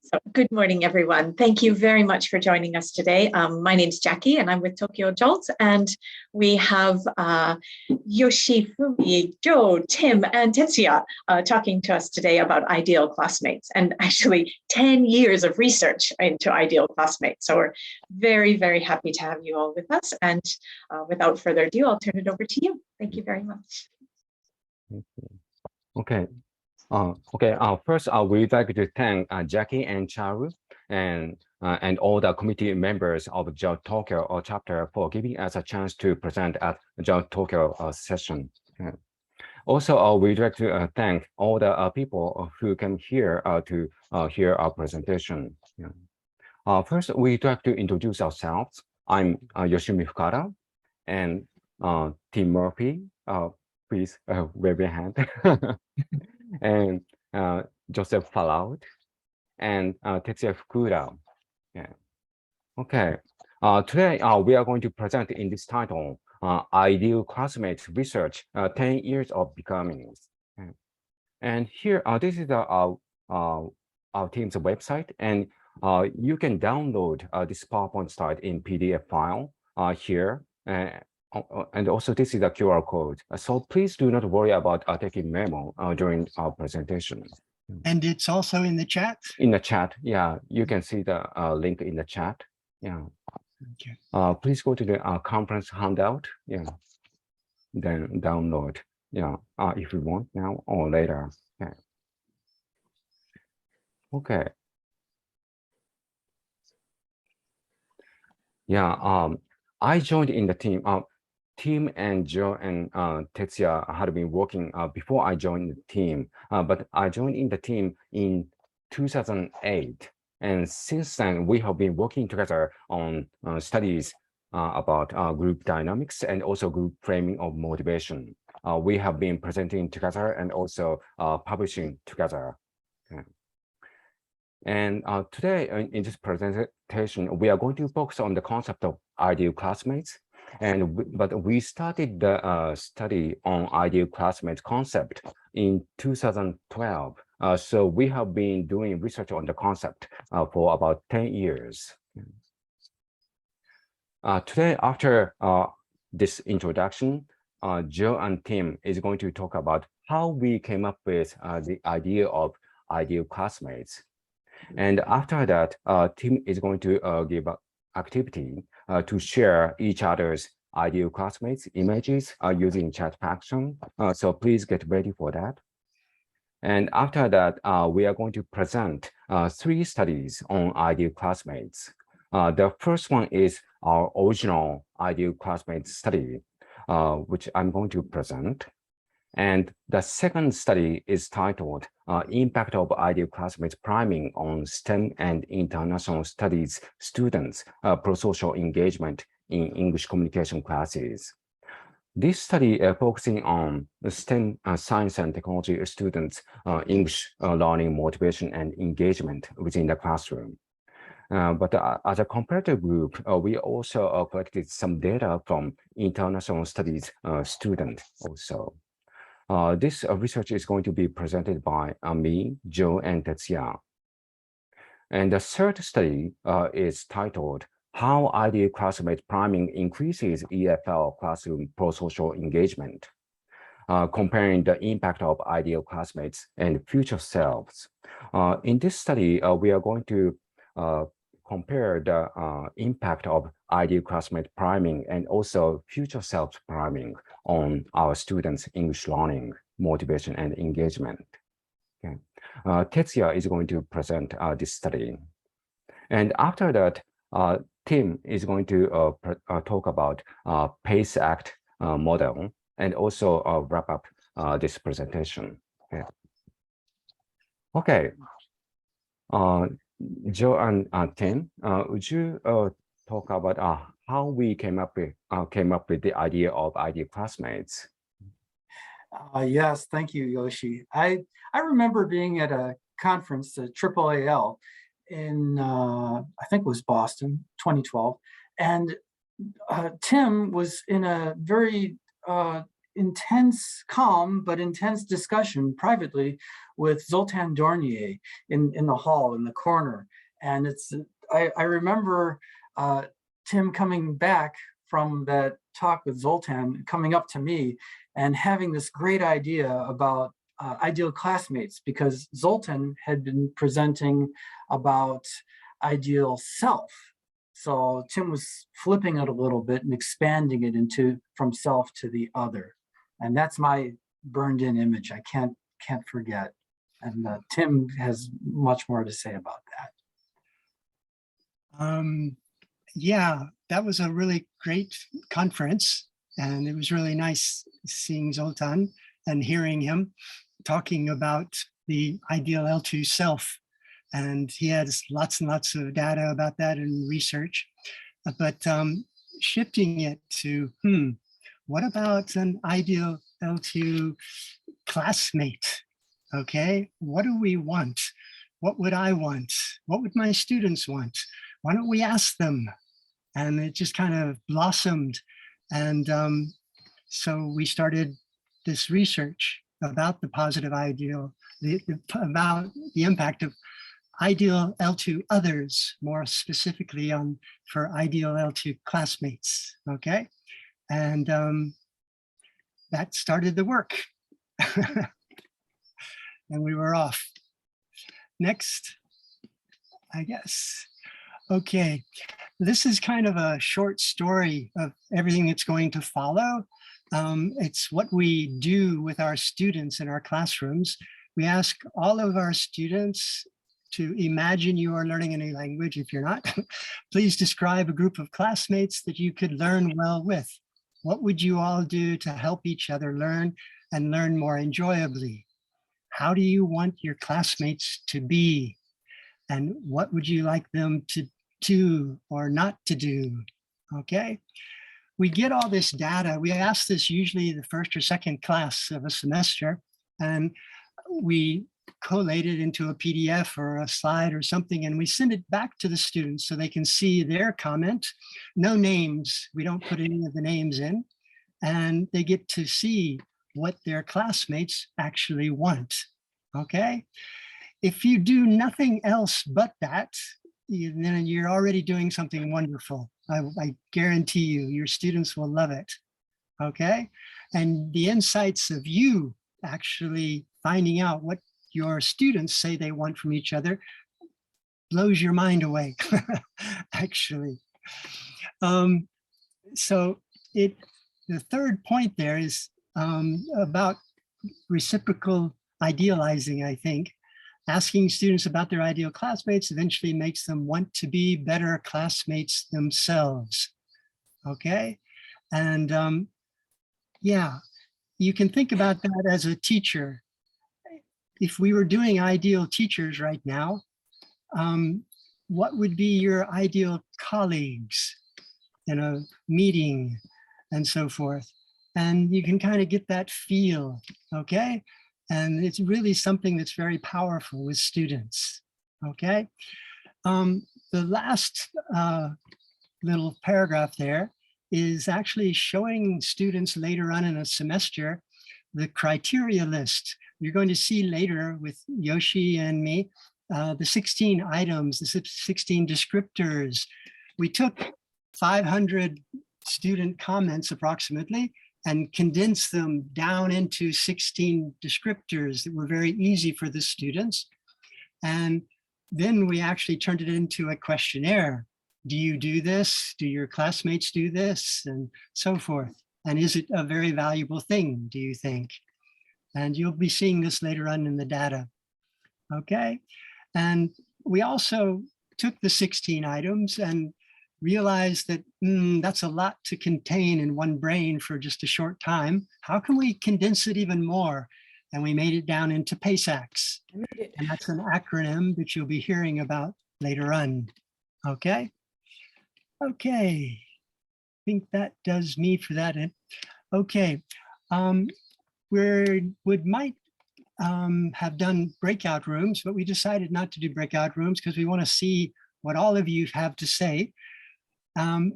So good morning, everyone. Thank you very much for joining us today. My name is Jackie, and I'm with Tokyo Jolt, and we have Yoshifumi, Joe, Tim, and Tetsuya talking to us today about ideal classmates, and actually 10 years of research into ideal classmates. So we're very, very happy to have you all with us. And without further ado, I'll turn it over to you. Thank you very much. Okay. First, we'd like to thank Jackie and Charu and all the committee members of the JOLT Tokyo chapter for giving us a chance to present at the JOLT Tokyo session. Also, we'd like to thank all the people who came here to hear our presentation. First, we'd like to introduce ourselves. I'm Yoshifumi Fukada, and Tim Murphey. Please wave your hand. And Joseph Falout and Tetsuya Fukuda. Yeah. Okay. Today we are going to present in this title, Ideal Classmates Research, 10 Years of Becoming. Okay. And here, this is our team's website, and you can download this PowerPoint slide in PDF file here. And also this is a QR code. So please do not worry about taking memo during our presentation. And it's also in the chat? In the chat, yeah. You can see the link in the chat. Yeah. Okay. Please go to the conference handout. Yeah. Then download. Yeah. If you want now or later. Yeah. Okay. Yeah. I joined in the team. Tim and Joe and Tetsuya had been working before I joined the team, but I joined in the team in 2008. And since then, we have been working together on studies about group dynamics and also group framing of motivation. We have been presenting together and also publishing together. Okay. And today in this presentation, we are going to focus on the concept of ideal classmates. But we started the study on ideal classmates concept in 2012. So we have been doing research on the concept for about 10 years. Today, after this introduction, Joe and Tim is going to talk about how we came up with the idea of ideal classmates. And after that, Tim is going to give an activity to share each other's ideal classmates images using chat function. So please get ready for that. And after that, we are going to present 3 studies on ideal classmates. The first one is our original ideal classmates study, which I'm going to present. And the second study is titled Impact of Ideal Classmates Priming on STEM and International Studies Students' Prosocial Engagement in English Communication Classes. This study focusing on the STEM science and technology students' English learning motivation and engagement within the classroom. But as a comparative group, we also collected some data from international studies students also. This research is going to be presented by me, Joe, and Tetsuya. And the third study is titled How Ideal Classmate Priming Increases EFL Classroom Prosocial Engagement, comparing the impact of ideal classmates and future selves. In this study, we are going to compare the impact of ideal classmate priming and also future self priming on our students' English learning, motivation, and engagement. Okay. Tetsuya is going to present this study. And after that, Tim is going to talk about PACE Act model and also wrap up this presentation. Okay. Joe and Tim, would you talk about how we came up with the idea of ideal classmates? Yes, thank you, Yoshi. I remember being at a conference, the PPLS, in I think it was Boston, 2012, and Tim was in a very intense, calm, but intense discussion privately with Zoltan Dornier in the hall, in the corner. And I remember Tim coming back from that talk with Zoltan, coming up to me and having this great idea about ideal classmates, because Zoltan had been presenting about ideal self. So Tim was flipping it a little bit and expanding it into from self to the other. And that's my burned in image. I can't forget. And Tim has much more to say about that. Yeah, that was a really great conference. And it was really nice seeing Zoltan and hearing him talking about the ideal L2 self. And he has lots and lots of data about that and research. But shifting it to, what about an ideal L2 classmate? Okay, what do we want? What would I want? What would my students want? Why don't we ask them? And it just kind of blossomed. And so we started this research about the positive ideal, about the impact of ideal L2 others, more specifically for ideal L2 classmates, okay? And that started the work. And we were off. Next, I guess. Okay, this is kind of a short story of everything that's going to follow. It's what we do with our students in our classrooms. We ask all of our students to imagine you are learning a new language. If you're not, please describe a group of classmates that you could learn well with. What would you all do to help each other learn and learn more enjoyably? How do you want your classmates to be? And what would you like them to do or not to do? Okay. We get all this data. We ask this usually the first or second class of a semester, and we collate it into a PDF or a slide or something, and we send it back to the students so they can see their comment. No names. We don't put any of the names in, and they get to see what their classmates actually want. Okay. If you do nothing else but that, then you're already doing something wonderful. I guarantee you, your students will love it. Okay. And the insights of you actually finding out what your students say they want from each other blows your mind away, actually. So the third point there is about reciprocal idealizing, I think. Asking students about their ideal classmates eventually makes them want to be better classmates themselves. Okay. And yeah, you can think about that as a teacher. If we were doing ideal teachers right now, what would be your ideal colleagues in a meeting and so forth? And you can kind of get that feel, okay? And it's really something that's very powerful with students, okay? The last little paragraph there is actually showing students later on in a semester the criteria list. You're going to see later with Yoshi and me, the 16 items, the 16 descriptors. We took 500 student comments approximately and condensed them down into 16 descriptors that were very easy for the students. And then we actually turned it into a questionnaire. Do you do this? Do your classmates do this? And so forth. And is it a very valuable thing, do you think? And you'll be seeing this later on in the data. Okay. And we also took the 16 items and realized that that's a lot to contain in one brain for just a short time. How can we condense it even more? And we made it down into PACEACs. And that's an acronym that you'll be hearing about later on. Okay. Okay. I think that does me for that. Okay. We might have done breakout rooms, but we decided not to do breakout rooms because we want to see what all of you have to say.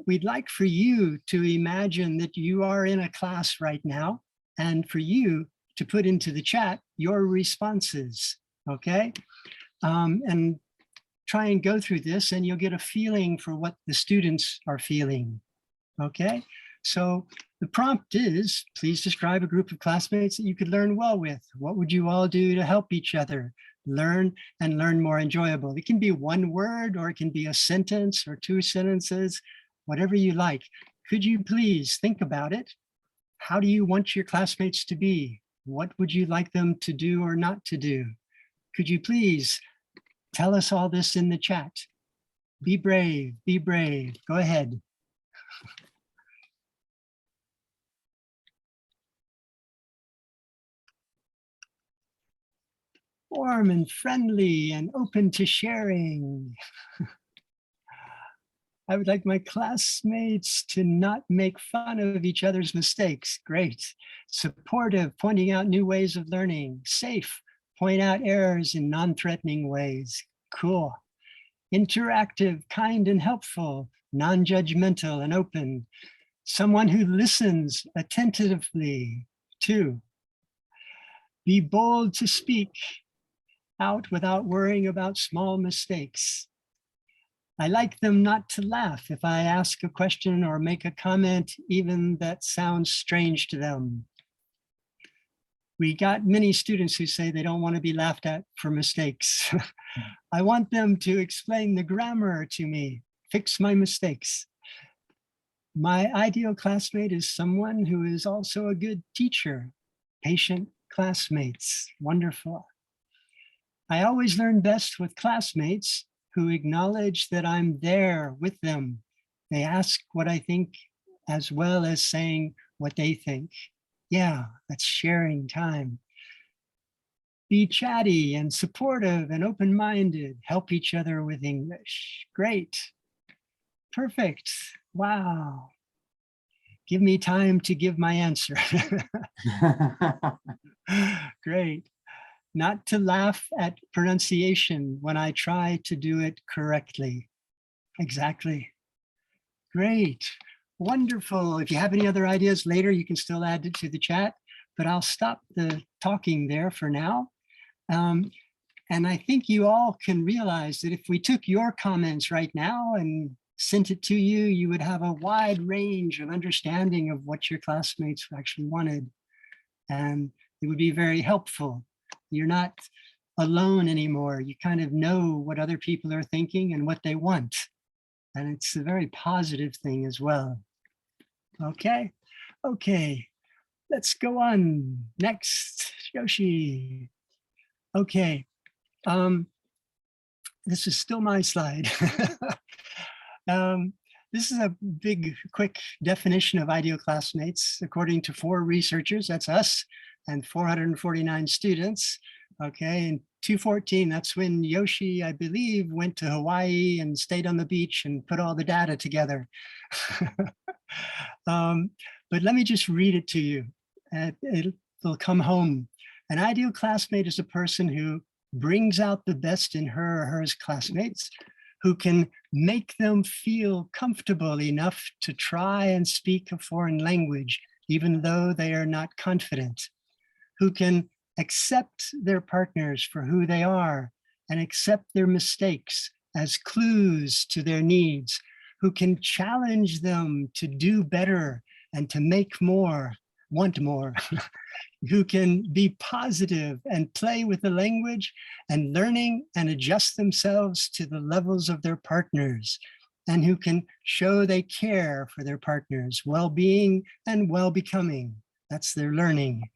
We'd like for you to imagine that you are in a class right now and for you to put into the chat your responses, okay? And try and go through this and you'll get a feeling for what the students are feeling, okay? So the prompt is, please describe a group of classmates that you could learn well with. What would you all do to help each other learn and learn more enjoyable? It can be one word or it can be a sentence or 2 sentences, whatever you like. Could you please think about it? How do you want your classmates to be? What would you like them to do or not to do? Could you please tell us all this in the chat? Be brave, be brave. Go ahead. Warm and friendly and open to sharing. I would like my classmates to not make fun of each other's mistakes. Great. Supportive, pointing out new ways of learning. Safe, point out errors in non-threatening ways. Cool. Interactive, kind and helpful, non-judgmental and open. Someone who listens attentively. 2. Be bold to speak out without worrying about small mistakes. I like them not to laugh if I ask a question or make a comment, even that sounds strange to them. We got many students who say they don't want to be laughed at for mistakes. I want them to explain the grammar to me, fix my mistakes. My ideal classmate is someone who is also a good teacher, patient classmates, wonderful. I always learn best with classmates who acknowledge that I'm there with them. They ask what I think as well as saying what they think. Yeah, that's sharing time. Be chatty and supportive and open-minded. Help each other with English. Great. Perfect. Wow. Give me time to give my answer. Great. Not to laugh at pronunciation when I try to do it correctly. Exactly. Great. Wonderful. If you have any other ideas later, you can still add it to the chat, but I'll stop the talking there for now. And I think you all can realize that if we took your comments right now and sent it to you, you would have a wide range of understanding of what your classmates actually wanted. And it would be very helpful. You're not alone anymore. You kind of know what other people are thinking and what they want. And it's a very positive thing as well. Okay, okay, let's go on. Next, Yoshi. Okay, this is still my slide. This is a big, quick definition of ideal classmates. According to 4 researchers, that's us, and 449 students. Okay, in 2014, that's when Yoshi, I believe, went to Hawaii and stayed on the beach and put all the data together. But let me just read it to you. It'll come home. An ideal classmate is a person who brings out the best in her or her classmates, who can make them feel comfortable enough to try and speak a foreign language, even though they are not confident, who can accept their partners for who they are and accept their mistakes as clues to their needs, who can challenge them to do better and to make more, want more, who can be positive and play with the language and learning and adjust themselves to the levels of their partners, and who can show they care for their partners' well-being and well-becoming. That's their learning.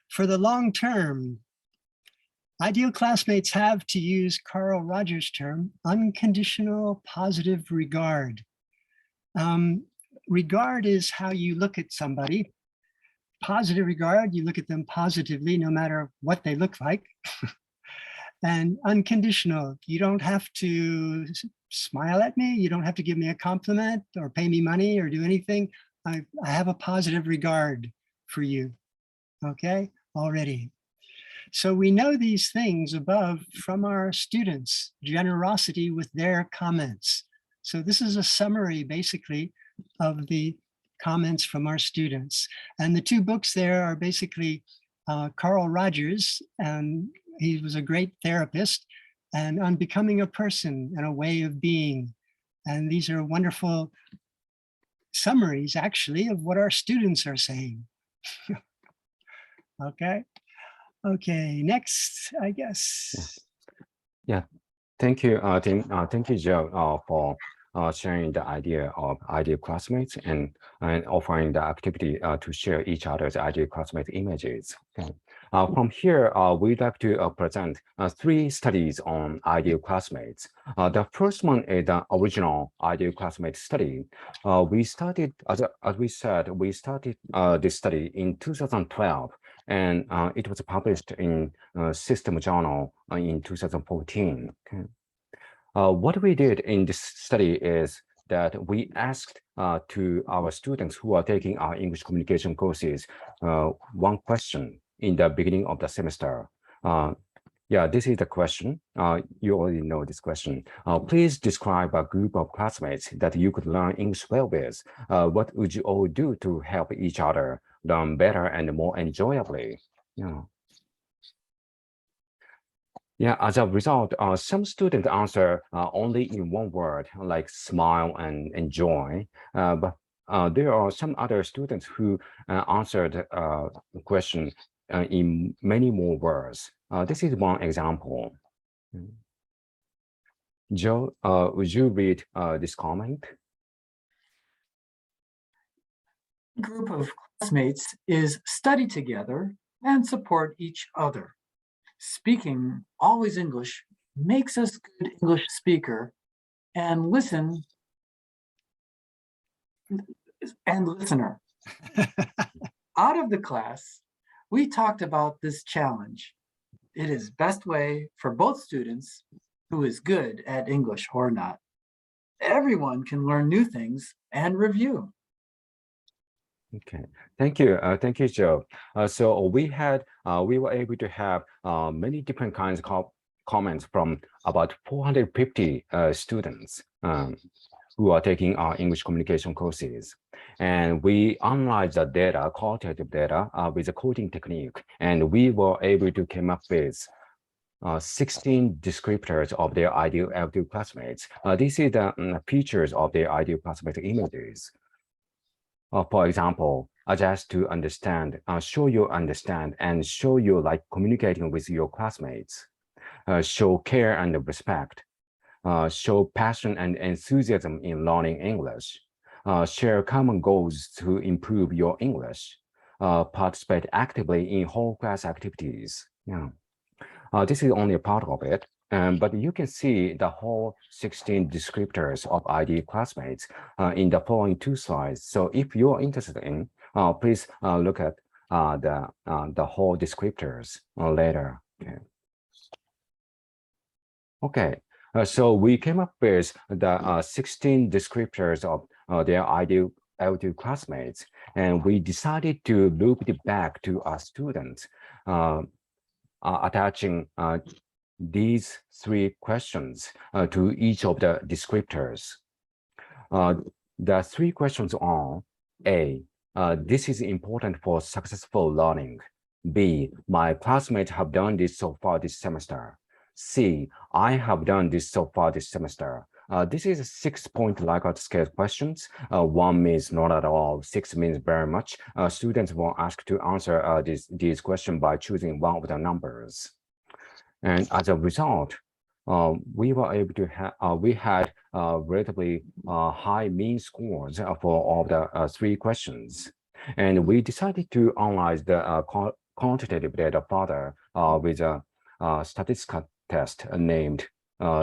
For the long term, ideal classmates have, to use Carl Rogers' term, unconditional positive regard. Regard is how you look at somebody. Positive regard, you look at them positively no matter what they look like. And unconditional, you don't have to smile at me, you don't have to give me a compliment or pay me money or do anything. I have a positive regard for you, okay, already. So we know these things above from our students, generosity with their comments. So this is a summary basically of the comments from our students. And the two books there are basically Carl Rogers, and he was a great therapist, and On Becoming a Person and a Way of Being. And these are wonderful summaries, actually, of what our students are saying. Okay. Okay, next, I guess. Yeah, thank you, Tim. Thank you, Joe, for sharing the idea of ideal classmates and offering the activity to share each other's ideal classmate images. Okay. From here, we'd like to present 3 studies on ideal classmates. The first one is the original ideal classmate study. We started, as we said, we started this study in 2012. And it was published in System Journal in 2014. Okay. What we did in this study is that we asked to our students who are taking our English communication courses one question in the beginning of the semester. Yeah, this is the question. You already know this question. Please describe a group of classmates that you could learn English well with. What would you all do to help each other learn better and more enjoyably? Yeah, as a result, some students answer only in one word, like smile and enjoy. But there are some other students who answered the question in many more words. This is one example. Joe, would you read this comment? Group of classmates is study together and support each other. Speaking always English makes us good English speaker and listener. Out of the class, we talked about this challenge. It is best way for both students who is good at English or not. Everyone can learn new things and review. Okay, thank you, Joe. So we were able to have many different kinds of comments from about 450 students who are taking our English communication courses. And we analyzed the data, qualitative data, with a coding technique, and we were able to come up with 16 descriptors of their ideal classmates. This is the features of their ideal classmate images. For example, adjust to understand, show you understand, and show you like communicating with your classmates. Show care and respect. Show passion and enthusiasm in learning English. Share common goals to improve your English. Participate actively in whole class activities. Yeah. This is only a part of it. But you can see the whole 16 descriptors of ideal classmates in the following 2 slides. So if you're interested in, please look at the whole descriptors later. Okay. So we came up with the 16 descriptors of their ideal classmates, and we decided to loop it back to our students, attaching these 3 questions to each of the descriptors. The 3 questions are: A, this is important for successful learning. B, my classmates have done this so far this semester. C, I have done this so far this semester. This is a 6-point Likert scale questions. 1 means not at all, 6 means very much. Students were asked to answer these questions by choosing one of the numbers. And as a result, we were able to have, we had relatively high mean scores for all the 3 questions. And we decided to analyze the quantitative data further with a statistical test named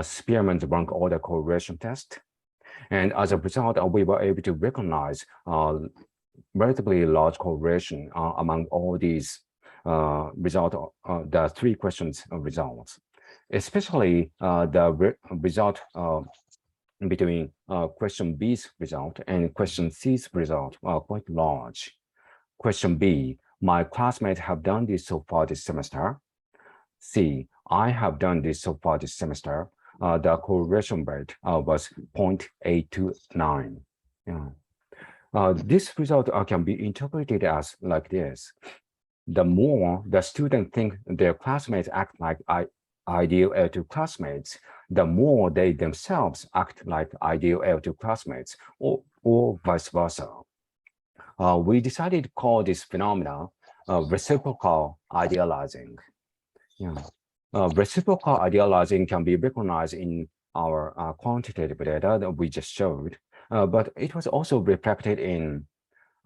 Spearman's rank order correlation test. And as a result, we were able to recognize relatively large correlation among all these the 3 questions results, especially the result between question B's result and question C's result are quite large. Question B, my classmates have done this so far this semester. C, I have done this so far this semester. The correlation rate was 0.829. Yeah. This result can be interpreted as like this. The more the students think their classmates act like ideal L2 classmates, the more they themselves act like ideal L2 classmates, or vice versa. We decided to call this phenomena reciprocal idealizing. Yeah. Reciprocal idealizing can be recognized in our quantitative data that we just showed, but it was also reflected in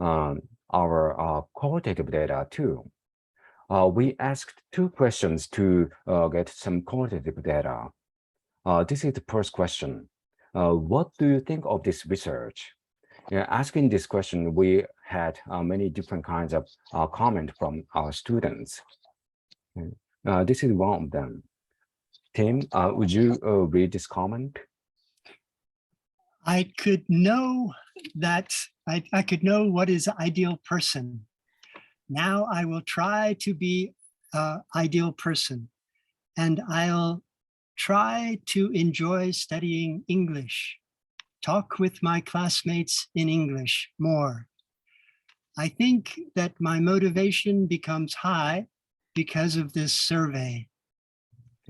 our qualitative data too. We asked 2 questions to get some qualitative data. This is the first question. What do you think of this research? Asking this question, we had many different kinds of comment from our students. This is one of them. Tim, would you read this comment? I could know that I could know what is ideal person. Now I will try to be an ideal person, and I'll try to enjoy studying English, talk with my classmates in English more. I think that my motivation becomes high because of this survey.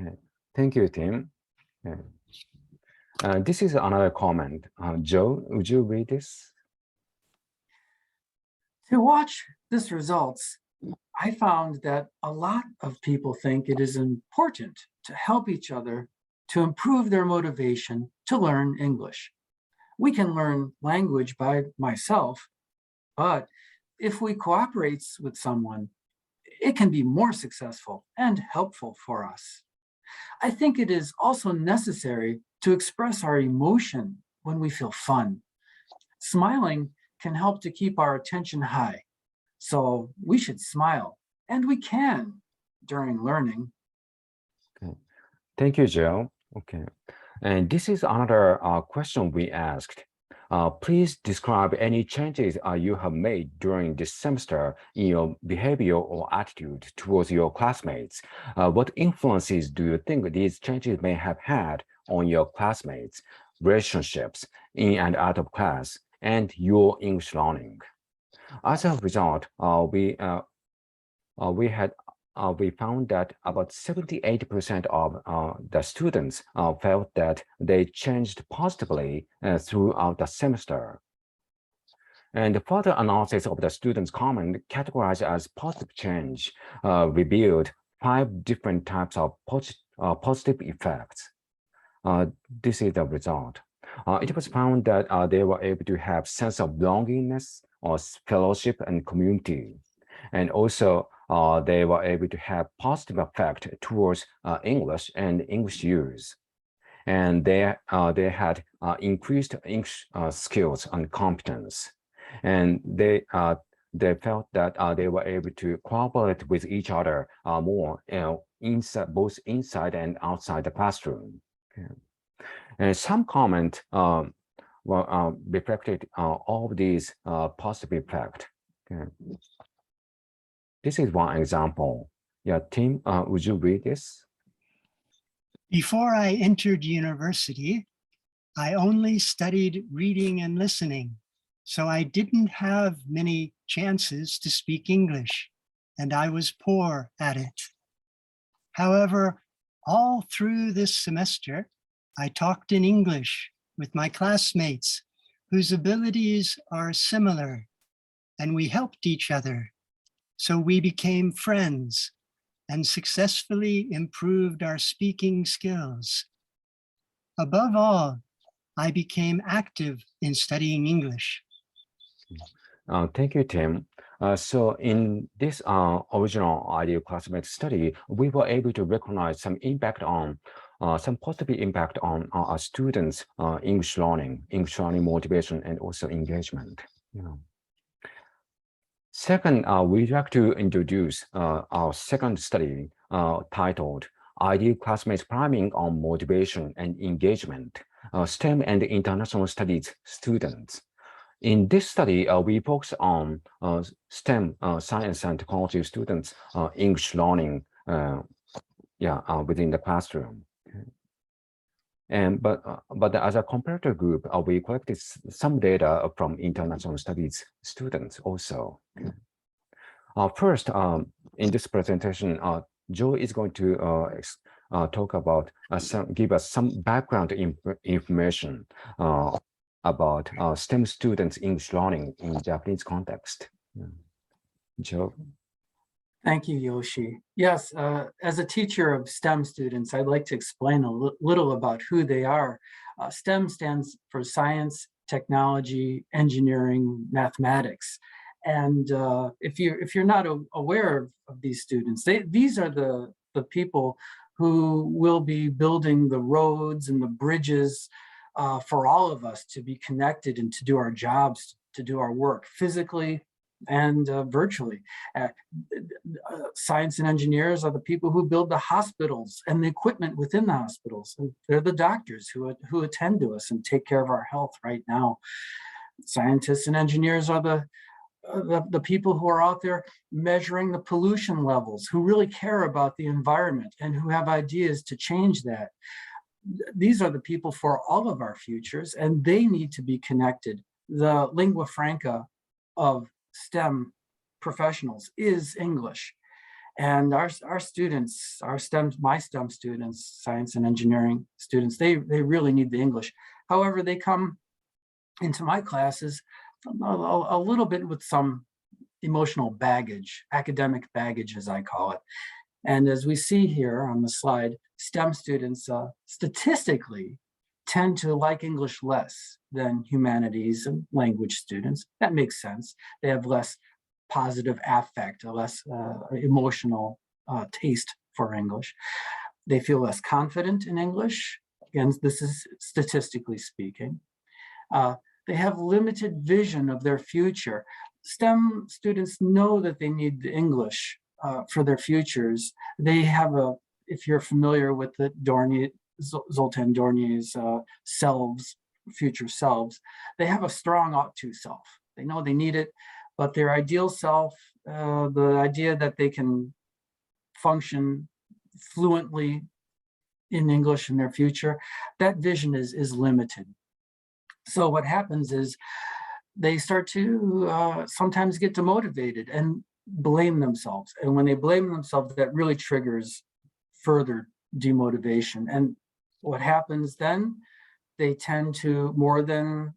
Okay. Thank you, Tim. This is another comment. Joe, would you read this? To watch this results, I found that a lot of people think it is important to help each other to improve their motivation to learn English. We can learn language by myself, but if we cooperate with someone, it can be more successful and helpful for us. I think it is also necessary to express our emotion when we feel fun. Smiling can help to keep our attention high. So we should smile, and we can during learning. Okay. Thank you, Joe. Okay. And this is another question we asked. Please describe any changes you have made during this semester in your behavior or attitude towards your classmates. What influences do you think these changes may have had on your classmates, relationships in and out of class, and your English learning? As a result, we found that about 78% of the students felt that they changed positively throughout the semester. And the further analysis of the students' comment categorized as positive change revealed 5 different types of positive effects. This is the result. It was found that they were able to have sense of belongingness or fellowship and community. And also, they were able to have positive effect towards English and English use. And they had increased English skills and competence. And they felt that they were able to cooperate with each other more, both inside and outside the classroom. Okay. And some comment reflected all of these positive effects. Okay. This is one example. Yeah, Tim, would you read this? Before I entered university, I only studied reading and listening, so I didn't have many chances to speak English, and I was poor at it. However, all through this semester, I talked in English with my classmates whose abilities are similar, and we helped each other. So we became friends and successfully improved our speaking skills. Above all, I became active in studying English. Thank you, Tim. So in this original ideal classmate study, we were able to recognize some impact on some positive impact on our students' English learning motivation, and also engagement. Yeah. Second, we'd like to introduce our second study titled Ideal Classmates Priming on Motivation and Engagement, STEM and International Studies Students. In this study, we focus on STEM, science and technology students' English learning within the classroom. But as a comparator group, we collected some data from international studies students also. First, in this presentation, Joe is going to talk about give us some background information about STEM students' English learning in Japanese context. Joe. Thank you, Yoshi. Yes, as a teacher of STEM students, I'd like to explain a little about who they are. STEM stands for science, technology, engineering, mathematics. And if you're not aware of these students, these are the people who will be building the roads and the bridges for all of us to be connected and to do our jobs, to do our work physically and virtually. Science and engineers are the people who build the hospitals and the equipment within the hospitals. And they're the doctors who attend to us and take care of our health right now. Scientists and engineers are the people who are out there measuring the pollution levels, who really care about the environment and who have ideas to change that. These are the people for all of our futures, and they need to be connected. The lingua franca of STEM professionals is English. And our students, my STEM students, science and engineering students, they really need the English. However, they come into my classes a little bit with some emotional baggage, academic baggage, as I call it. And as we see here on the slide, STEM students statistically tend to like English less than humanities and language students. That makes sense. They have less positive affect, a less emotional taste for English. They feel less confident in English. Again, this is statistically speaking. They have limited vision of their future. STEM students know that they need the English for their futures. They have if you're familiar with the Zoltan Dornier's selves, future selves, they have a strong ought to self. They know they need it, but their ideal self, the idea that they can function fluently in English in their future, that vision is limited. So what happens is they start to sometimes get demotivated and blame themselves. And when they blame themselves, that really triggers further demotivation. And what happens then, they tend to, more than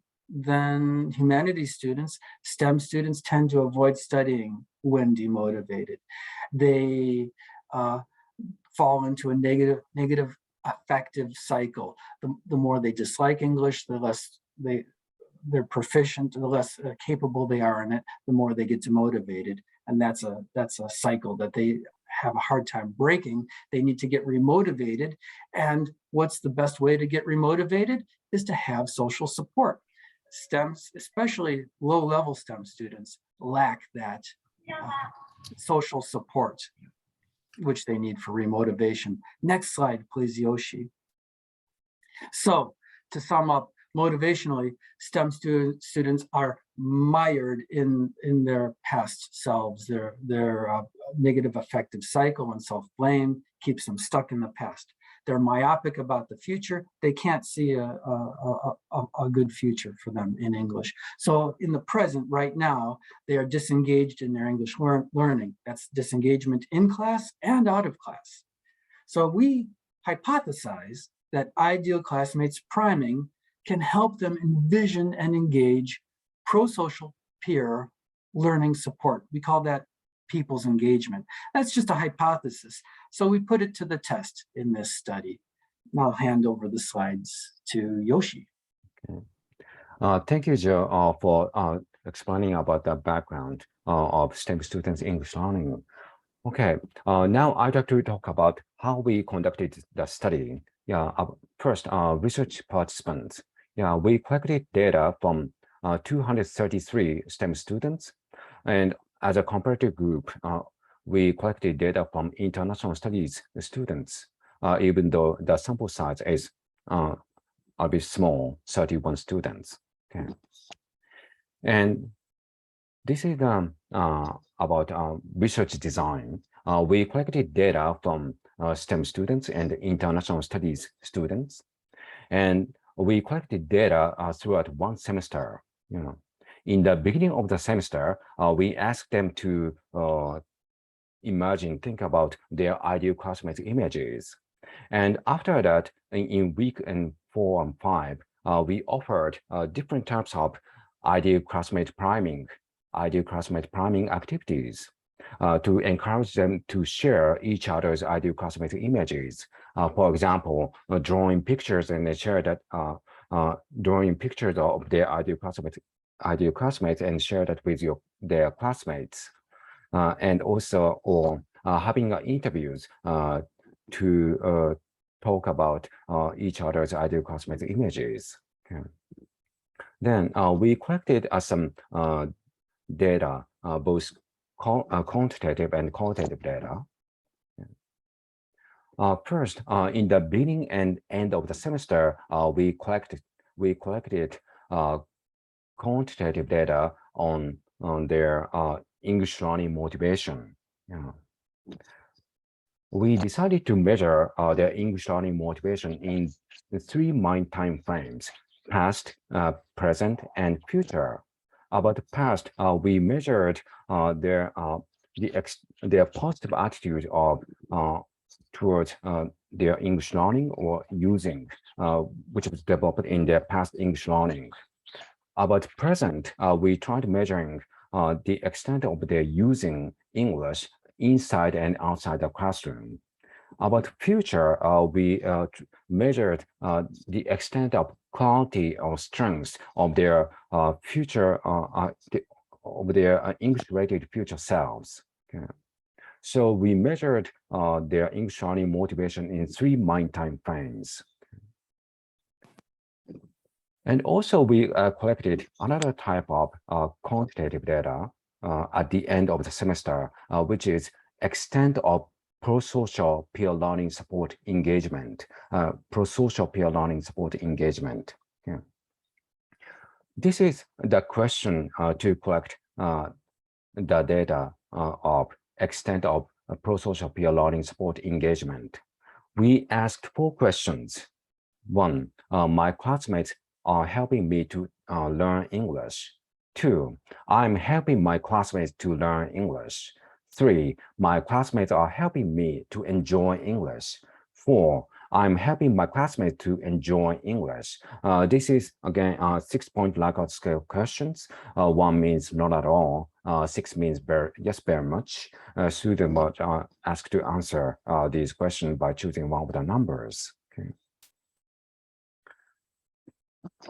humanities students, STEM students tend to avoid studying when demotivated. They fall into a negative affective cycle. The more they dislike English, the less they're proficient, the less capable they are in it, the more they get demotivated. And that's a cycle that they have a hard time breaking. They need to get remotivated. And what's the best way to get remotivated is to have social support. STEMs, especially low-level STEM students, lack that social support, which they need for remotivation. Next slide, please, Yoshi. So to sum up, motivationally, STEM students are mired in their past selves. Their negative affective cycle and self-blame keeps them stuck in the past. They're myopic about the future. They can't see a good future for them in English. So in the present, right now, they are disengaged in their English learning. That's disengagement in class and out of class. So we hypothesize that ideal classmates priming can help them envision and engage prosocial peer learning support. We call that people's engagement. That's just a hypothesis. So we put it to the test in this study. And I'll hand over the slides to Yoshi. Okay. Thank you, Joe, for explaining about the background of STEM students' English learning. Okay, now I'd like to talk about how we conducted the study. Yeah, first, research participants. Yeah, we collected data from 233 STEM students, and as a comparative group, we collected data from international studies students, even though the sample size is a bit small, 31 students. Okay, and this is about research design. We collected data from STEM students and international studies students. And we collected data throughout one semester. In the beginning of the semester, we asked them to think about their ideal classmates' images. And after that, in week 4 and 5, we offered different types of ideal classmate priming activities to encourage them to share each other's ideal classmate images. For example, drawing pictures and they share that drawing pictures of their ideal classmates and share that with their classmates. And also, or having interviews to talk about each other's ideal classmates images. Okay. Then we collected some data, both quantitative and qualitative data. First, in the beginning and end of the semester, we collected quantitative data on their English learning motivation. We decided to measure their English learning motivation in the 3 main time frames: past, present, and future. About the past, we measured their positive attitude towards their English learning or using, which was developed in their past English learning. About present, we tried measuring the extent of their using English inside and outside the classroom. About future, we measured the extent of quality or strength of their future, of their English-related future selves. Okay. So we measured their English learning motivation in 3 main time frames. And also we collected another type of quantitative data at the end of the semester, which is extent of prosocial peer learning support engagement. Prosocial peer learning support engagement. Yeah. This is the question to collect the data of extent of prosocial peer learning support engagement. We asked 4 questions. 1, my classmates are helping me to learn English. 2, I'm helping my classmates to learn English. 3, my classmates are helping me to enjoy English. 4, I'm helping my classmates to enjoy English. This is, again, 6-point Likert scale questions. 1 means not at all. 6 means yes, very much. Students are asked to answer these questions by choosing one of the numbers. Okay.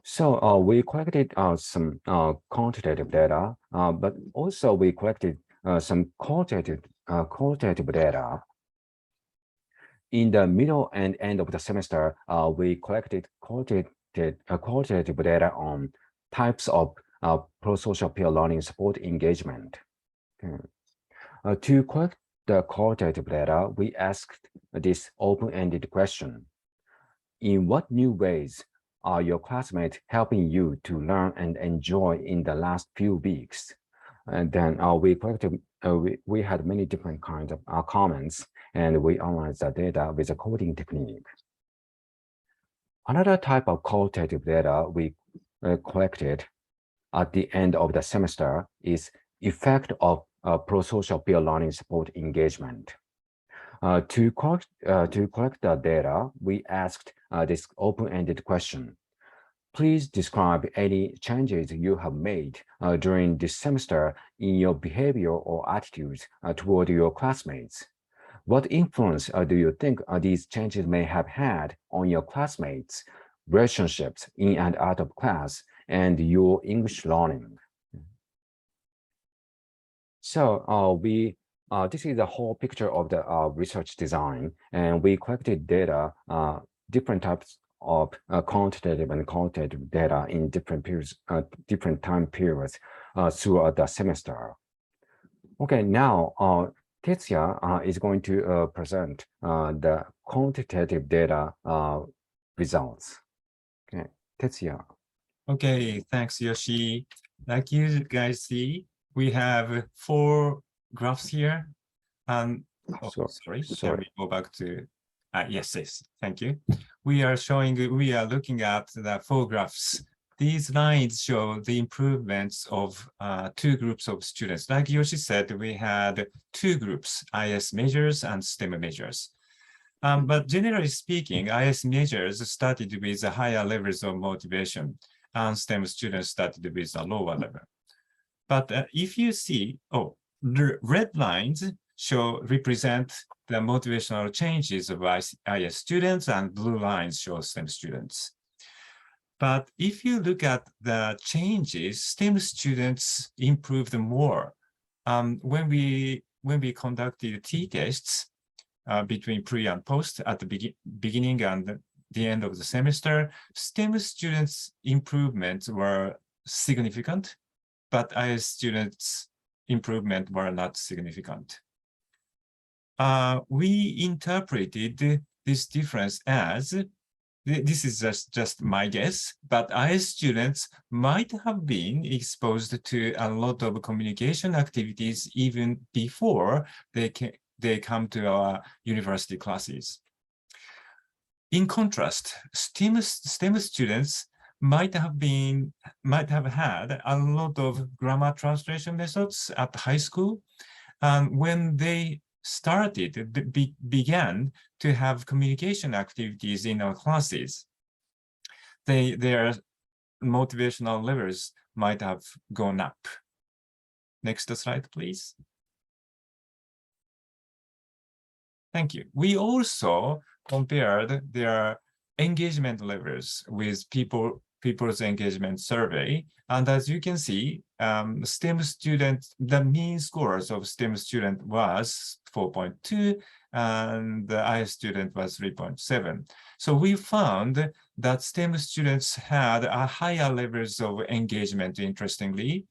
So we collected some quantitative data, but also we collected some qualitative data. In the middle and end of the semester, we collected qualitative data on types of prosocial peer learning support engagement. Okay. To collect the qualitative data, we asked this open-ended question: in what new ways are your classmates helping you to learn and enjoy in the last few weeks? And then we collected, we had many different kinds of comments, and we analyzed the data with a coding technique. Another type of qualitative data we collected at the end of the semester is effect of prosocial peer learning support engagement. To collect the data, we asked this open-ended question: please describe any changes you have made during this semester in your behavior or attitudes toward your classmates. What influence do you think these changes may have had on your classmates' relationships in and out of class and your English learning? So this is the whole picture of the research design, and we collected data, different types of quantitative and qualitative data in different periods, different time periods throughout the semester. Okay, now Tetsuya is going to present the quantitative data results. Okay, Tetsuya. Okay, thanks, Yoshi. Like you guys see, we have 4 graphs here. And sorry, can we go back to yes, thank you. we are looking at the 4 graphs. These lines show the improvements of 2 groups of students. Like Yoshi said, we had 2 groups, IS measures and STEM measures. But generally speaking, IS measures started with higher levels of motivation, and STEM students started with a lower level. But if you see, the red lines represent the motivational changes of IS students, and blue lines show STEM students. But if you look at the changes, STEM students improved more. When we conducted t-tests between pre and post at the beginning and the end of the semester, STEM students' improvements were significant, but IS students' improvement were not significant. We interpreted this difference as, this is just my guess, but IS students might have been exposed to a lot of communication activities even before they come to our university classes. In contrast, STEM students might have had a lot of grammar translation methods at high school, and when they began to have communication activities in our classes, their motivational levels might have gone up. Next slide, please. Thank you. We also compared their engagement levels with people's engagement survey. And as you can see, STEM students, the mean scores of STEM student was 4.2 and the IS student was 3.7. So we found that STEM students had a higher levels of engagement, interestingly,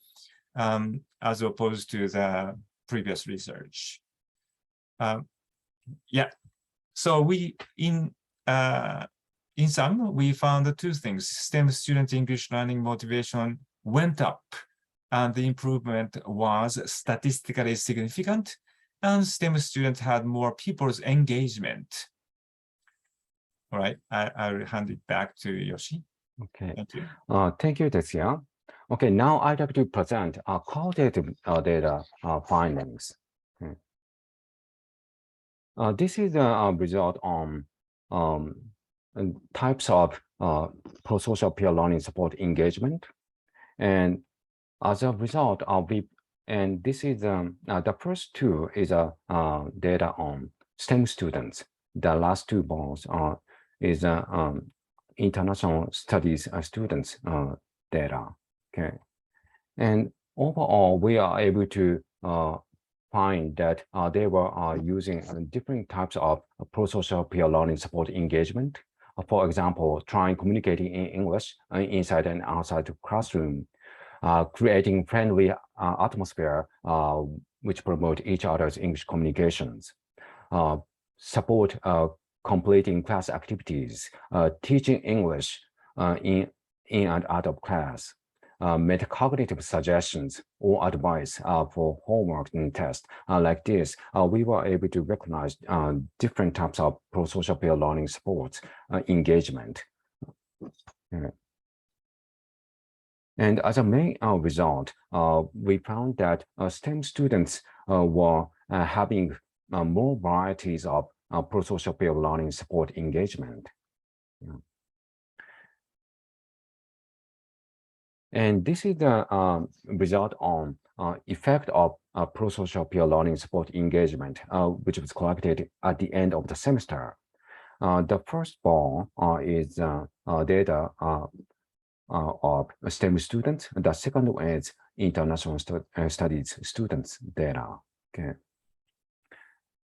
as opposed to the previous research. Yeah, so in sum, we found 2 things. STEM student English learning motivation went up, and the improvement was statistically significant, and STEM students had more people's engagement. All right, I'll hand it back to Yoshi. Okay. Thank you. Thank you, Tetsuya. Okay, now I'd like to present qualitative data findings. Okay. This is a result on types of prosocial peer learning support engagement. And as a result, this is the first 2 is data on STEM students. The last 2 bars is international studies students data. Okay, and overall, we are able to find that they were using different types of prosocial peer learning support engagement. For example, trying communicating in English inside and outside the classroom, creating friendly atmosphere which promote each other's English communications, support completing class activities, teaching English in and out of class, metacognitive suggestions or advice for homework and tests. Like this, we were able to recognize different types of prosocial peer learning support engagement. And as a main result, we found that STEM students were having more varieties of prosocial peer learning support engagement. And this is the result on effect of prosocial peer learning support engagement, which was collected at the end of the semester. The first bar is data of STEM students. The second one is international studies students data. Okay,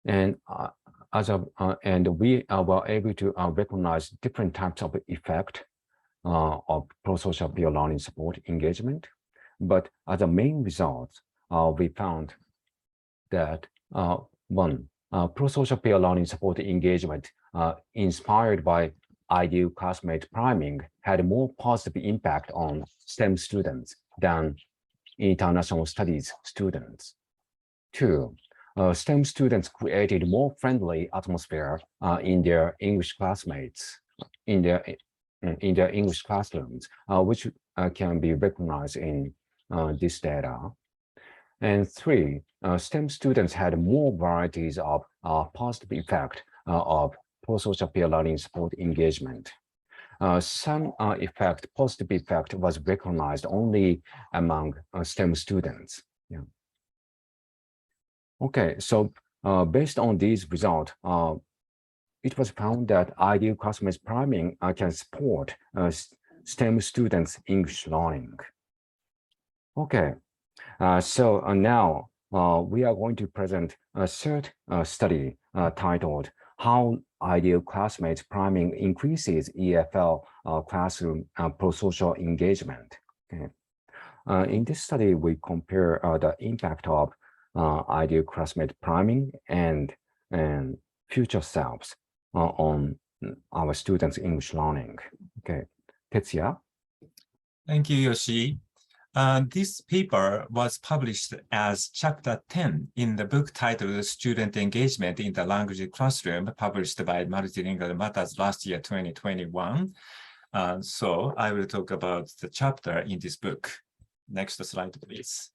and we were able to recognize different types of effect of prosocial peer learning support engagement. But as a main result, we found that one, prosocial peer learning support engagement inspired by ideal classmate priming had more positive impact on STEM students than international studies students. 2, STEM students created more friendly atmosphere in their English classmates in their English classrooms, which can be recognized in this data. And 3, STEM students had more varieties of positive effect of prosocial peer learning support engagement. Some positive effect was recognized only among STEM students. Yeah. Okay, so based on these results, it was found that ideal classmates priming can support STEM students' English learning. Okay, so now we are going to present a third study titled How Ideal Classmates Priming Increases EFL Classroom Prosocial Engagement. Okay. In this study, we compare the impact of ideal classmate priming and future selves on our students' English learning. Okay, Tetsuya. Thank you, Yoshi. This paper was published as Chapter 10 in the book titled Student Engagement in the Language Classroom, published by Multilingual Matters last year, 2021. So I will talk about the chapter in this book. Next slide, please.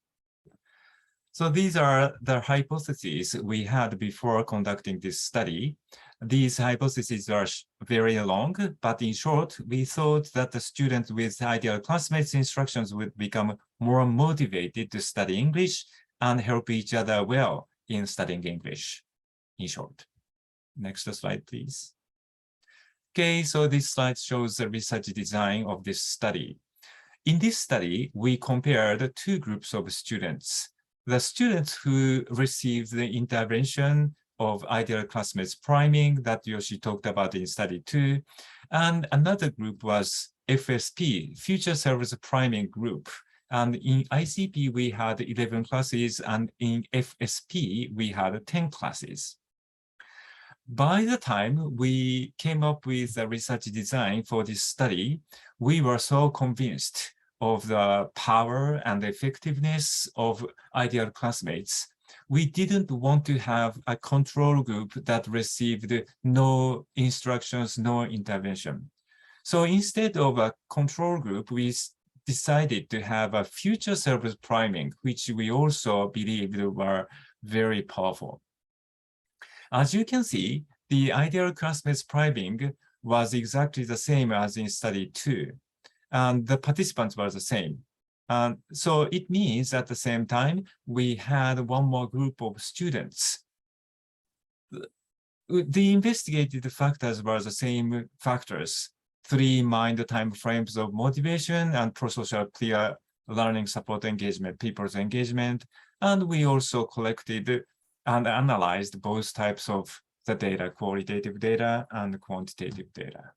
So these are the hypotheses we had before conducting this study. These hypotheses are very long, but in short, we thought that the students with ideal classmates instructions would become more motivated to study English and help each other well in studying English, in short. Next slide, please. Okay, so this slide shows the research design of this study. In this study, we compared 2 groups of students. The students who received the intervention of ideal classmates priming that Yoshi talked about in study 2, and another group was FSP, Future Service Priming Group. And in ICP, we had 11 classes, and in FSP, we had 10 classes. By the time we came up with the research design for this study, we were so convinced of the power and effectiveness of ideal classmates. We didn't want to have a control group that received no instructions, no intervention. So instead of a control group, we decided to have a future service priming, which we also believed were very powerful. As you can see, the ideal classmates priming was exactly the same as in study 2. And the participants were the same. So it means at the same time, we had one more group of students. The investigated factors were the same factors: 3 mind time frames of motivation and prosocial peer learning support engagement, people's engagement. And we also collected and analyzed both types of the data, qualitative data and quantitative data.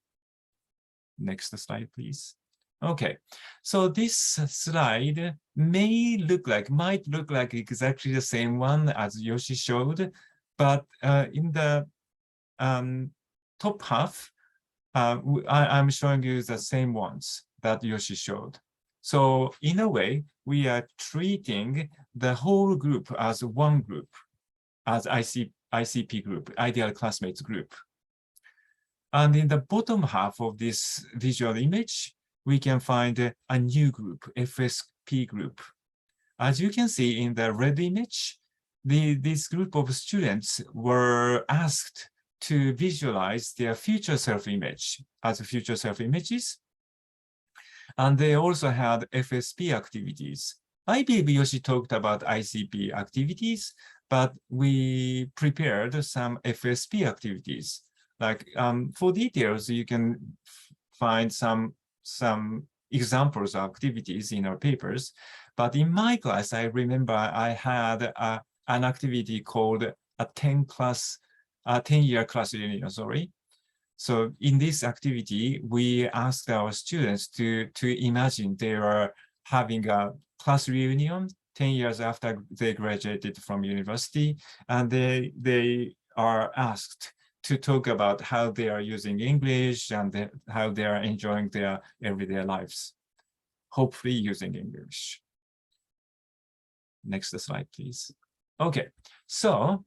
Next slide, please. Okay, so this slide might look like exactly the same one as Yoshi showed, but in the top half, I'm showing you the same ones that Yoshi showed. So in a way, we are treating the whole group as one group, as ICP group, ideal classmates group. And in the bottom half of this visual image, we can find a new group, FSP group. As you can see in the red image, this group of students were asked to visualize their future self-image as future self-images. And they also had FSP activities. I believe Yoshi talked about ICP activities, but we prepared some FSP activities. Like for details, you can find some examples of activities in our papers. But in my class, I remember I had an activity called a 10-year class reunion, sorry. So in this activity, we asked our students to imagine they are having a class reunion 10 years after they graduated from university, and they are asked to talk about how they are using English and how they are enjoying their everyday lives, hopefully using English. Next slide, please. Okay, so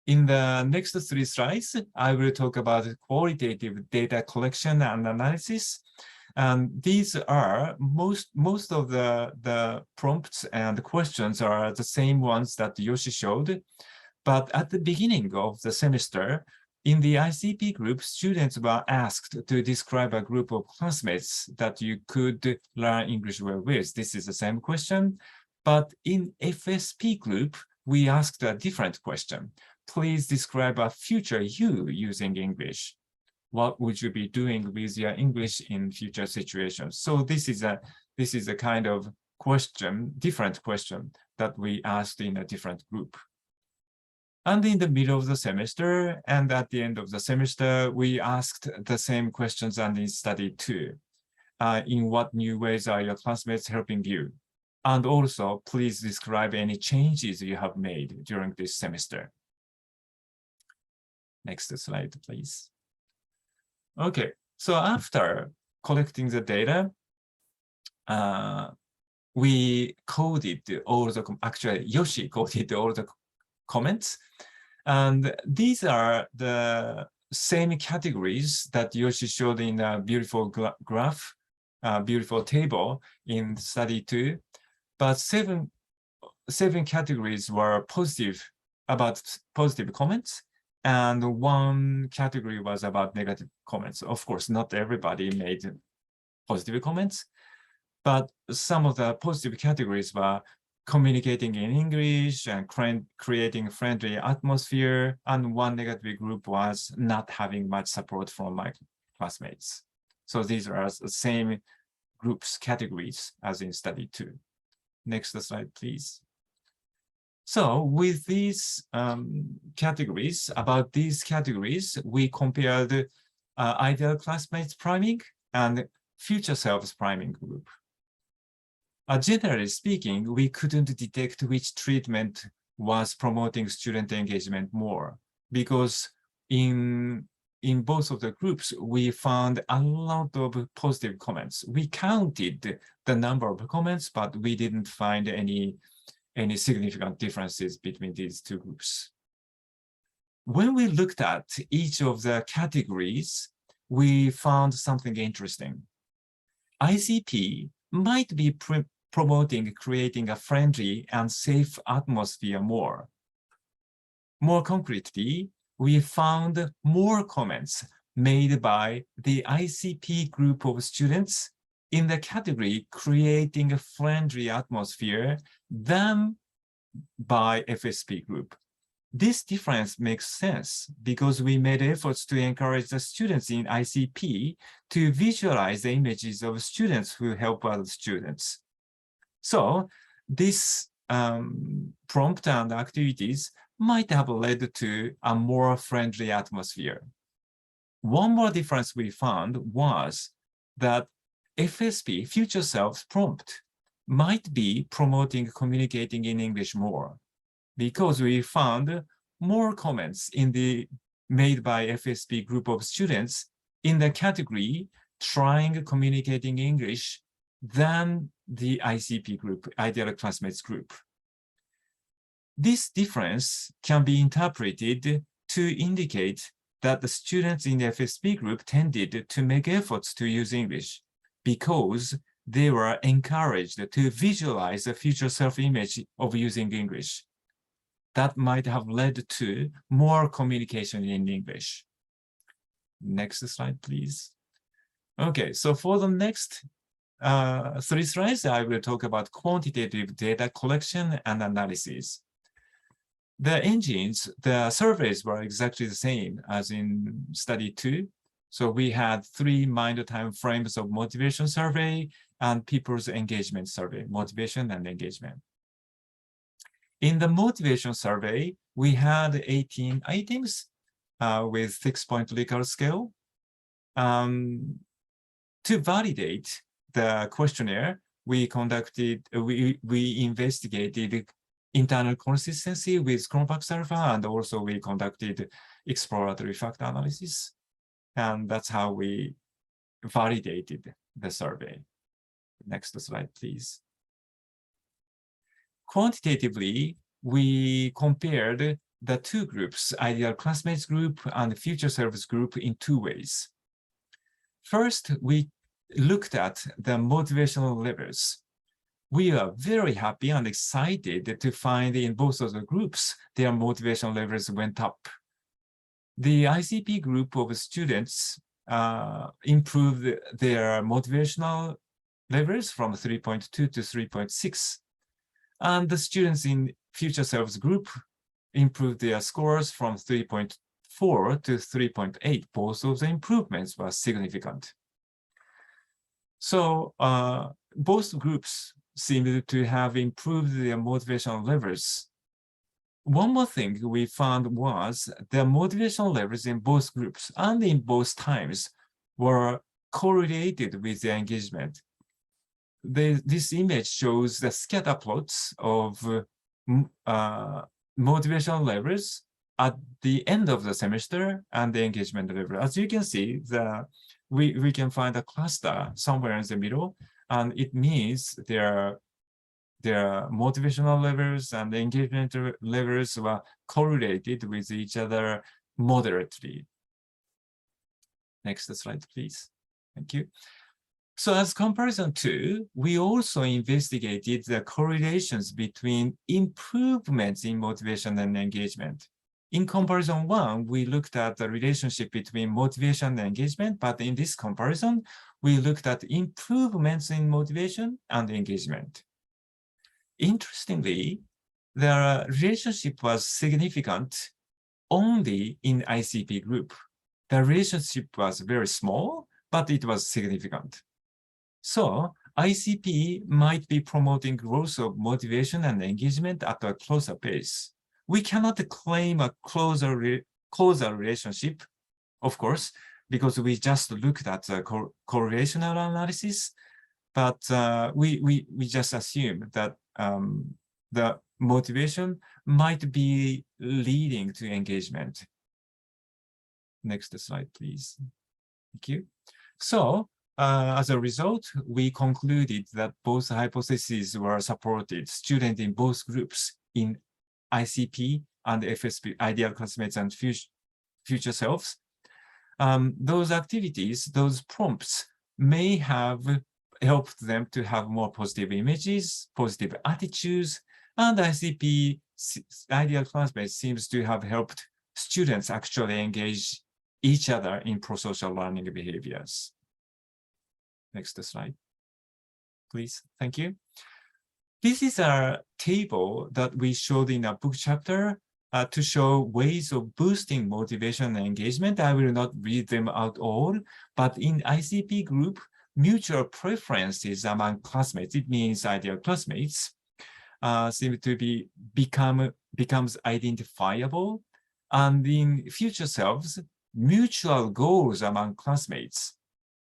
In the next 3 slides, I will talk about qualitative data collection and analysis. And these are most of the prompts and questions are the same ones that Yoshi showed. But at the beginning of the semester, in the ICP group, students were asked to describe a group of classmates that you could learn English well with. This is the same question. But in FSP group, we asked a different question. Please describe a future you using English. What would you be doing with your English in future situations? So this is a kind of question, different question that we asked in a different group. And in the middle of the semester and at the end of the semester, we asked the same questions and in study 2. In what new ways are your classmates helping you? And also, please describe any changes you have made during this semester. Next slide, please. Okay, so after collecting the data, we coded all the, actually Yoshi coded all the comments. And these are the same categories that Yoshi showed in a beautiful graph, beautiful table in study 2. But seven categories were positive, about positive comments. And 1 category was about negative comments. Of course, not everybody made positive comments, but some of the positive categories were communicating in English and creating a friendly atmosphere. And 1 negative group was not having much support from my classmates. So these are the same groups, categories as in study 2. Next slide, please. So with these categories, about these categories, we compared ideal classmates priming and future selves priming group. Generally speaking, we couldn't detect which treatment was promoting student engagement more, because in both of the groups, we found a lot of positive comments. We counted the number of comments, but we didn't find any significant differences between these 2 groups. When we looked at each of the categories, we found something interesting. ICP might be promoting creating a friendly and safe atmosphere more. More concretely, we found more comments made by the ICP group of students in the category creating a friendly atmosphere than by FSP group. This difference makes sense because we made efforts to encourage the students in ICP to visualize the images of students who help other students. So this prompt and activities might have led to a more friendly atmosphere. One more difference we found was that FSP, future self prompt, might be promoting communicating in English more, because we found more comments made by FSP group of students in the category trying communicating English than the ICP group, ideal classmates group. This difference can be interpreted to indicate that the students in the FSP group tended to make efforts to use English because they were encouraged to visualize the future self-image of using English. That might have led to more communication in English. Next slide, please. Okay, so for the next 3 slides, I will talk about quantitative data collection and analysis. The engines, the surveys were exactly the same as in study 2. So we had 3 minor time frames of motivation survey and people's engagement survey, motivation and engagement. In the motivation survey, we had 18 items with 6-point Likert scale. To validate the questionnaire, we investigated internal consistency with Cronbach's alpha, and also we conducted exploratory factor analysis. And that's how we validated the survey. Next slide, please. Quantitatively, we compared the two groups, ideal classmates group and future selves group, in two ways. First, we looked at the motivational levels. We are very happy and excited to find in both of the groups, their motivation levels went up. The ICP group of students improved their motivational levels from 3.2 to 3.6. And the students in future selves group improved their scores from 3.4 to 3.8. Both of the improvements were significant. So both groups seemed to have improved their motivational levels. One more thing we found was the motivational levels in both groups and in both times were correlated with their engagement. This image shows the scatter plots of motivational levels at the end of the semester and the engagement level. As you can see, we can find a cluster somewhere in the middle, and it means their motivational levels and the engagement levels were correlated with each other moderately. Next slide, please. Thank you. So as comparison two, we also investigated the correlations between improvements in motivation and engagement. In comparison one, we looked at the relationship between motivation and engagement, but in this comparison, we looked at improvements in motivation and engagement. Interestingly, the relationship was significant only in ICP group. The relationship was very small, but it was significant. So ICP might be promoting growth of motivation and engagement at a closer pace. We cannot claim a causal relationship, of course, because we just looked at the correlational analysis, but we just assume that the motivation might be leading to engagement. Next slide, please. Thank you. So as a result, we concluded that both hypotheses were supported. Students in both groups in ICP and FSP, ideal classmates and future selves. Those activities, those prompts may have helped them to have more positive images, positive attitudes, and ICP, ideal classmates, seems to have helped students actually engage each other in prosocial learning behaviors. Next slide, please. Thank you. This is a table that we showed in a book chapter to show ways of boosting motivation and engagement. I will not read them out all, but in ICP group, mutual preferences among classmates, it means ideal classmates, seem to becomes identifiable. And in future selves, mutual goals among classmates,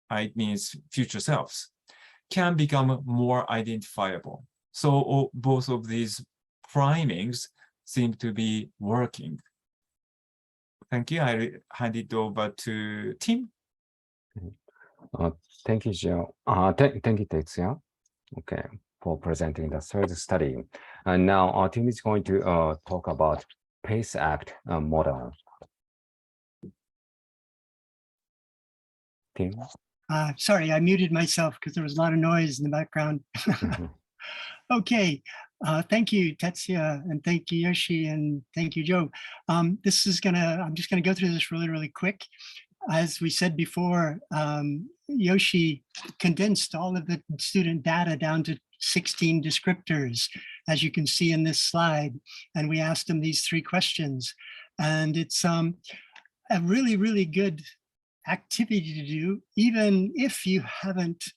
it means future selves, can become more identifiable. So both of these primings seem to be working. Thank you. I hand it over to Tim. Thank you, Joe. Thank you, Tetsuya, okay, for presenting the third study. And now our team is going to talk about PACE Act model. Tim? Sorry, I muted myself because there was a lot of noise in the background. Okay, thank you, Tetsuya, and thank you, Yoshi, and thank you, Joe. I'm just gonna go through this really, really quick. As we said before, Yoshi condensed all of the student data down to 16 descriptors, as you can see in this slide. And we asked him these 3 questions. And it's a really, really good activity to do, even if you haven't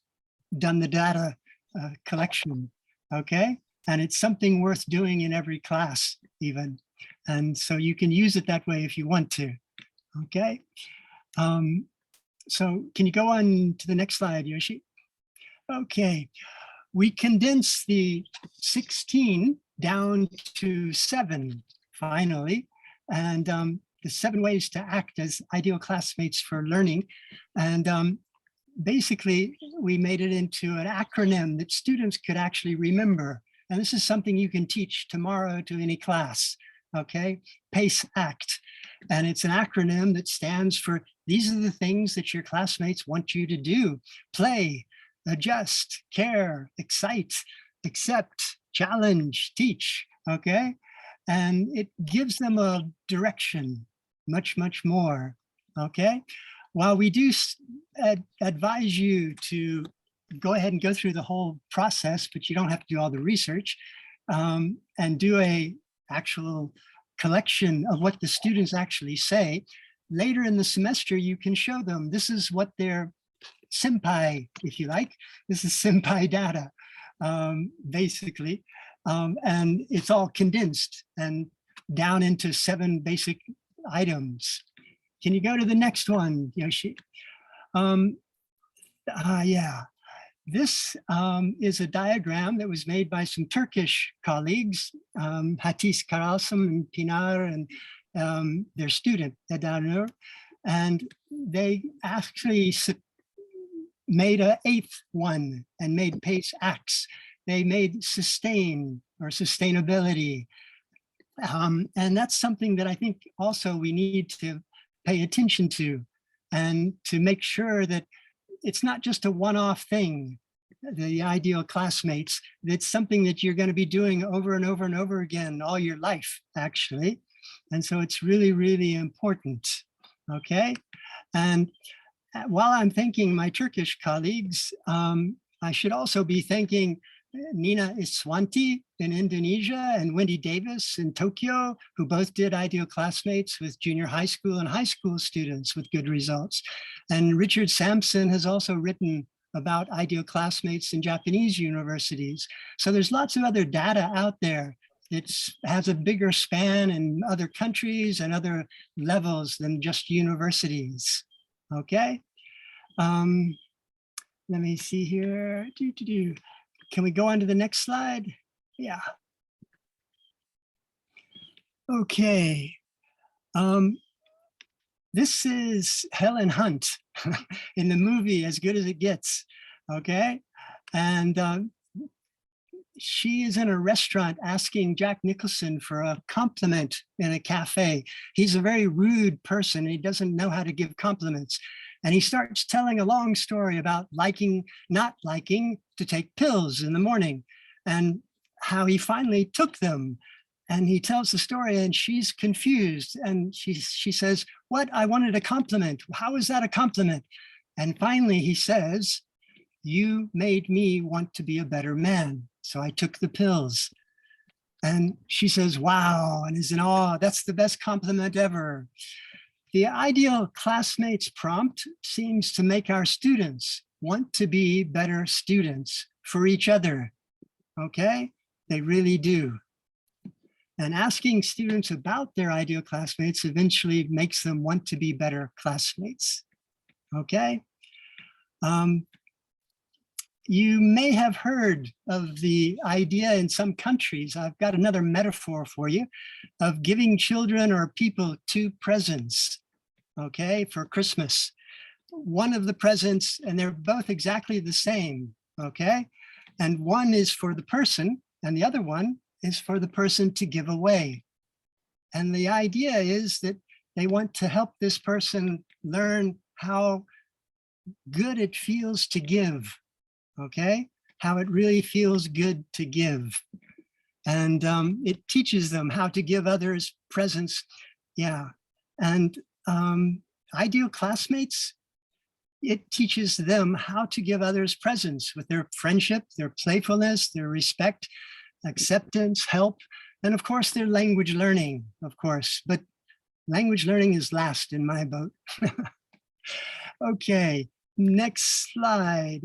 done the data collection, okay? And it's something worth doing in every class even. And so you can use it that way if you want to, okay? So can you go on to the next slide, Yoshi? Okay, we condense the 16 down to 7 finally, and the 7 ways to act as ideal classmates for learning. And basically we made it into an acronym that students could actually remember. And this is something you can teach tomorrow to any class. okay? PACE ACT. And it's an acronym that stands for, these are the things that your classmates want you to do: play, adjust, care, excite, accept, challenge, teach, okay? And it gives them a direction, much, much more, okay? While we do advise you to go ahead and go through the whole process, but you don't have to do all the research, and do a actual collection of what the students actually say, later in the semester, you can show them, this is what their senpai, if you like, this is senpai data, basically. And it's all condensed and down into 7 basic items. Can you go to the next one, Yoshi? Yeah, this is a diagram that was made by some Turkish colleagues, Hatis Karalsam and Pinar, and their student, Edanur, and they actually made an 8th one and made PACE acts. They made sustain or sustainability. And that's something that I think also we need to pay attention to, and to make sure that it's not just a one-off thing, the ideal classmates. It's something that you're going to be doing over and over and over again all your life, actually. And so it's really, really important, okay? And while I'm thanking my Turkish colleagues, I should also be thanking Nina Iswanti in Indonesia and Wendy Davis in Tokyo, who both did ideal classmates with junior high school and high school students with good results. And Richard Sampson has also written about ideal classmates in Japanese universities. So there's lots of other data out there that has a bigger span in other countries and other levels than just universities, okay? Let me see here. Can we go on to the next slide? Yeah. Okay. This is Helen Hunt in the movie As Good as It Gets, okay? And she is in a restaurant asking Jack Nicholson for a compliment in a cafe. He's a very rude person. He doesn't know how to give compliments. And he starts telling a long story about liking, not liking to take pills in the morning, and how he finally took them. And he tells the story and she's confused. And she says, what? I wanted a compliment. How is that a compliment? And finally he says, you made me want to be a better man. So I took the pills. And she says, wow, and is in awe. That's the best compliment ever. The ideal classmates prompt seems to make our students want to be better students for each other, okay? They really do. And asking students about their ideal classmates eventually makes them want to be better classmates, okay? You may have heard of the idea in some countries, I've got another metaphor for you, of giving children or people 2 presents, okay, for Christmas. One of the presents, and they're both exactly the same, okay? And one is for the person, and the other one is for the person to give away. And the idea is that they want to help this person learn how good it feels to give, okay? How it really feels good to give. And it teaches them how to give others presents, yeah. And ideal classmates, it teaches them how to give others presents with their friendship, their playfulness, their respect, acceptance, help, and of course their language learning, of course, but language learning is last in my boat. Okay, next slide.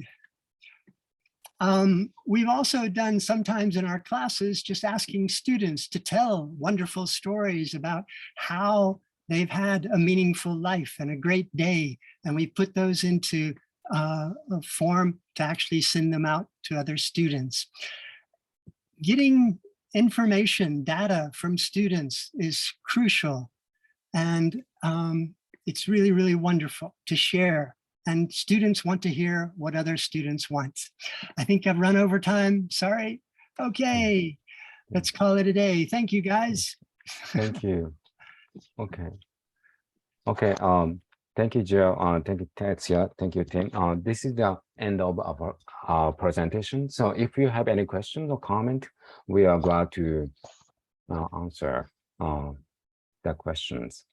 We've also done sometimes in our classes just asking students to tell wonderful stories about how they've had a meaningful life and a great day. And we put those into a form to actually send them out to other students. Getting information, data from students is crucial. And it's really, really wonderful to share. And students want to hear what other students want. I think I've run over time, sorry. Okay, let's call it a day. Thank you guys. Thank you. Okay. Okay. Thank you, Joe. Thank you, Tetsuya. Thank you, Tim. This is the end of our presentation. So if you have any questions or comment, we are glad to answer the questions.